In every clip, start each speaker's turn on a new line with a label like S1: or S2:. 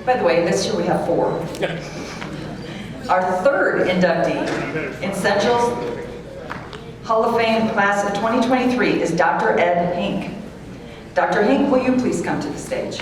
S1: By the way, this year we have 4. Our third inductee in Central's Hall of Fame class of 2023 is Dr. Ed Hinck. Dr. Hinck, will you please come to the stage?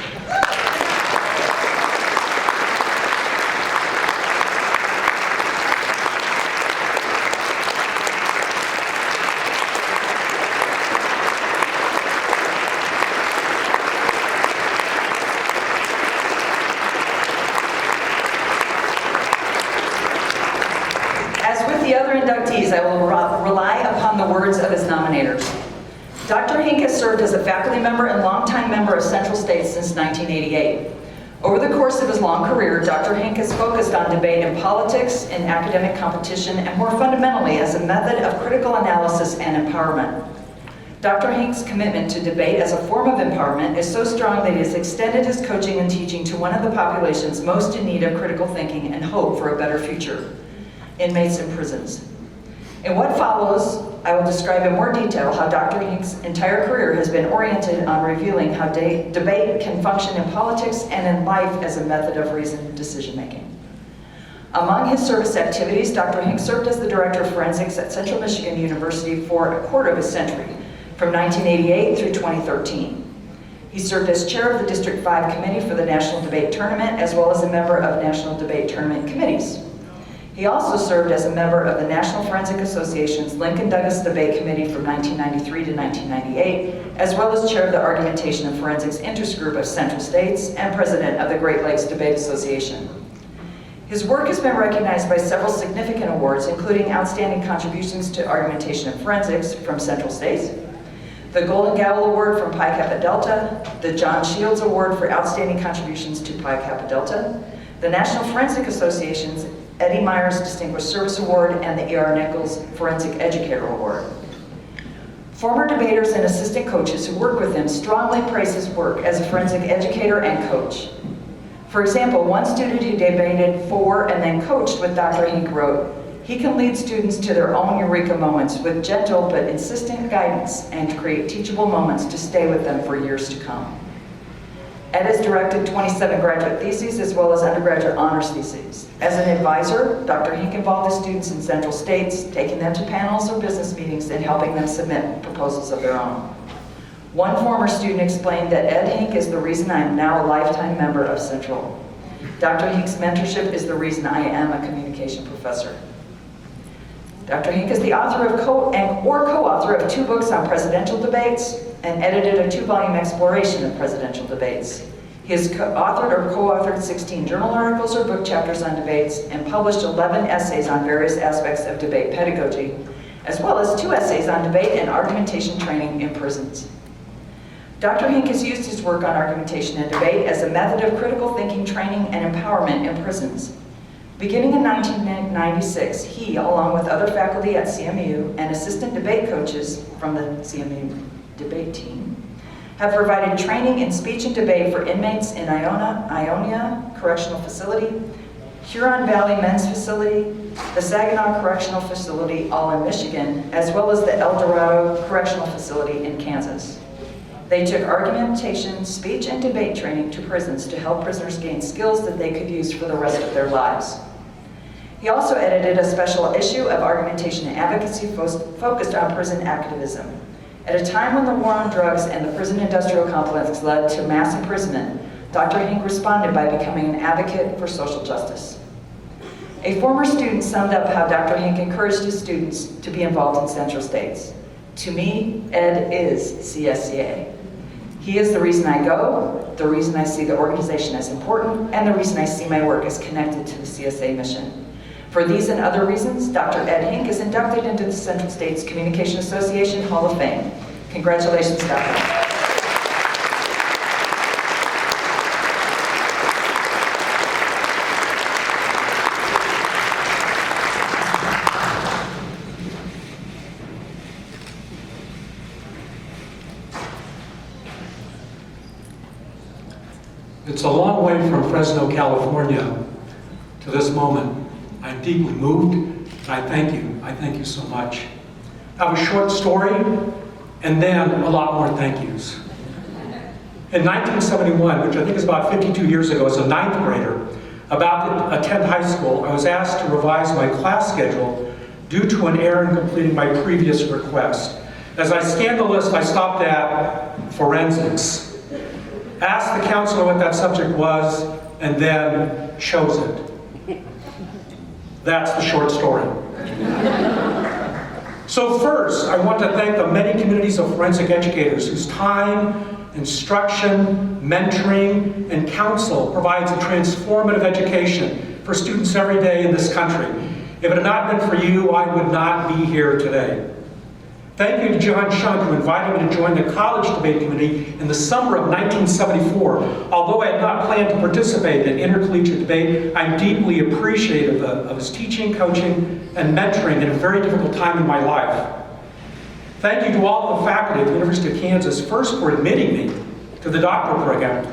S1: I will rely upon the words of his nominators. Dr. Hinck has served as a faculty member and longtime member of Central States since 1988. Over the course of his long career, Dr. Hinck has focused on debate in politics, in academic competition, and more fundamentally as a method of critical analysis and empowerment. Dr. Hinck's commitment to debate as a form of empowerment is so strong that he has extended his coaching and teaching to one of the populations most in need of critical thinking and hope for a better future: inmates in prisons. In what follows, I will describe in more detail how Dr. Hinck's entire career has been oriented on revealing how debate can function in politics and in life as a method of reasoned decision-making. Among his service activities, Dr. Hinck served as the Director of Forensics at Central Michigan University for a quarter of a century, from 1988 through 2013. He served as chair of the District 5 Committee for the National Debate Tournament, as well as a member of National Debate Tournament committees. He also served as a member of the National Forensic Association's Lincoln Douglas Debate Committee from 1993 to 1998, as well as chair of the Argumentation and Forensics Interest Group of Central States and president of the Great Lakes Debate Association. His work has been recognized by several significant awards, including Outstanding Contributions to Argumentation and Forensics from Central States, the Golden Gavel Award from Pi Kappa Delta, the John Shields Award for Outstanding Contributions to Pi Kappa Delta, the National Forensic Association's Eddie Myers Distinguished Service Award, and the E.R. Nichols Forensic Educator Award. Former debaters and assistant coaches who work with him strongly praise his work as a forensic educator and coach. For example, one student who debated for and then coached with Dr. Hinck wrote, "He can lead students to their own eureka moments with gentle but insistent guidance and create teachable moments to stay with them for years to come." Ed has directed 27 graduate theses as well as undergraduate honors theses. As an advisor, Dr. Hinck involved his students in Central States, taking them to panels or business meetings and helping them submit proposals of their own. One former student explained that Ed Hinck is the reason I am now a lifetime member of Central. Dr. Hinck's mentorship is the reason I am a communication professor. Dr. Hinck is the author of co-author of 2 books on presidential debates and edited a 2-volume exploration of presidential debates. He has authored or co-authored 16 journal articles or book chapters on debates and published 11 essays on various aspects of debate pedagogy, as well as 2 essays on debate and argumentation training in prisons. Dr. Hinck has used his work on argumentation and debate as a method of critical thinking training and empowerment in prisons. Beginning in 1996, he, along with other faculty at CMU and assistant debate coaches from the CMU debate team, have provided training in speech and debate for inmates in Ionia Correctional Facility, Huron Valley Men's Facility, the Saginaw Correctional Facility, all in Michigan, as well as the El Dorado Correctional Facility in Kansas. They took argumentation, speech, and debate training to prisons to help prisoners gain skills that they could use for the rest of their lives. He also edited a special issue of Argumentation and Advocacy focused on prison activism. At a time when the war on drugs and the prison industrial complex led to mass imprisonment, Dr. Hinck responded by becoming an advocate for social justice. A former student summed up how Dr. Hinck encouraged his students to be involved in Central States. "To me, Ed is CSCA. He is the reason I go, the reason I see the organization as important, and the reason I see my work as connected to the CSA mission. For these and other reasons, Dr. Ed Hinck is inducted into the Central States Communication Association Hall of Fame. Congratulations, Dr.
S2: It's a long way from Fresno, California to this moment. I'm deeply moved, and I thank you. I thank you so much. I have a short story, and then a lot more thank yous. In 1971, which I think is about 52 years ago, as a ninth grader, about to attend high school, I was asked to revise my class schedule due to an error in completing my previous request. As I scanned the list, I stopped at forensics, asked the counselor what that subject was, and then chose it. That's the short story. So first, I want to thank the many communities of forensic educators whose time, instruction, mentoring, and counsel provides a transformative education for students every day in this country. If it had not been for you, I would not be here today. Thank you to John Shunk, who invited me to join the college debate committee in the summer of 1974. Although I had not planned to participate in intercollegiate debate, I'm deeply appreciative of his teaching, coaching, and mentoring at a very difficult time in my life. Thank you to all of the faculty at the University of Kansas, first for admitting me to the doctoral program,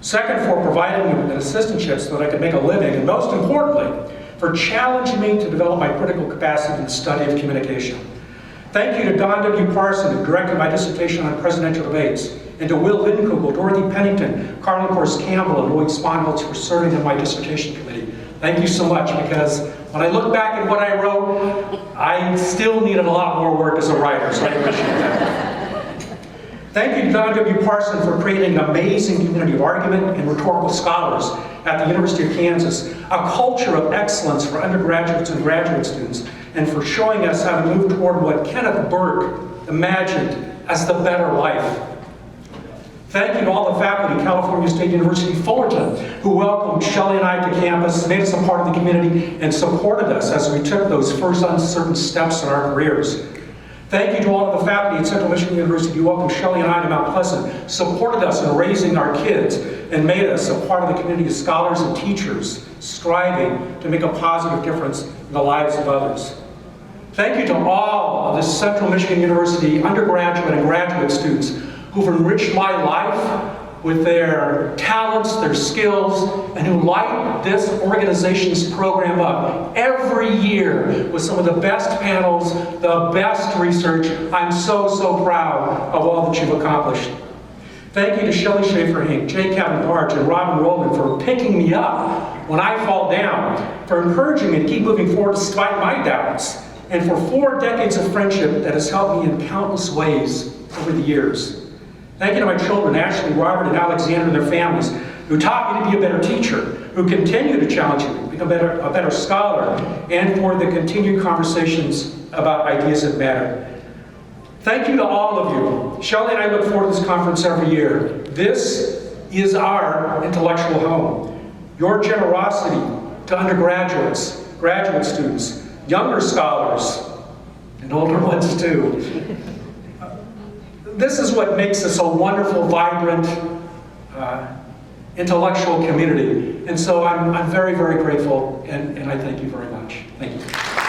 S2: second for providing me with an assistantship so that I could make a living, and most importantly, for challenging me to develop my critical capacity in the study of communication. Thank you to Don W. Parson, who directed my dissertation on presidential debates, and to Will Lindkugel, Dorothy Pennington, Carla Corse Campbell, and Lloyd Sponholz for serving on my dissertation committee. Thank you so much, because when I look back at what I wrote, I still needed a lot more work as a writer, so I appreciate that. Thank you to Don W. Parson for creating an amazing community of argument and rhetorical scholars at the University of Kansas, a culture of excellence for undergraduates and graduate students, and for showing us how to move toward what Kenneth Burke imagined as the better life. Thank you to all the faculty at California State University Fullerton who welcomed Shelley and I to campus, made us a part of the community, and supported us as we took those first uncertain steps in our careers. Thank you to all of the faculty at Central Michigan University who welcomed Shelley and I to Mount Pleasant, supported us in raising our kids, and made us a part of the community of scholars and teachers striving to make a positive difference in the lives of others. Thank you to all of the Central Michigan University undergraduate and graduate students who've enriched my life with their talents, their skills, and who light this organization's program up every year with some of the best panels, the best research. I'm so, so proud of all that you've accomplished. Thank you to Shelley Schaefer Hinck, J. Kevin Barge, and Robin Rowland for picking me up when I fall down, for encouraging me to keep moving forward despite my doubts, and for 4 decades of friendship that has helped me in countless ways over the years. Thank you to my children, Ashley, Robert, and Alexander, and their families, who taught me to be a better teacher, who continue to challenge me to become a better scholar, and for the continued conversations about ideas that matter. Thank you to all of you. Shelley and I look forward to this conference every year. This is our intellectual home. Your generosity to undergraduates, graduate students, younger scholars, and older ones too. This is what makes us a wonderful, vibrant, intellectual community. And so I'm very, very grateful, and I thank you very much. Thank you.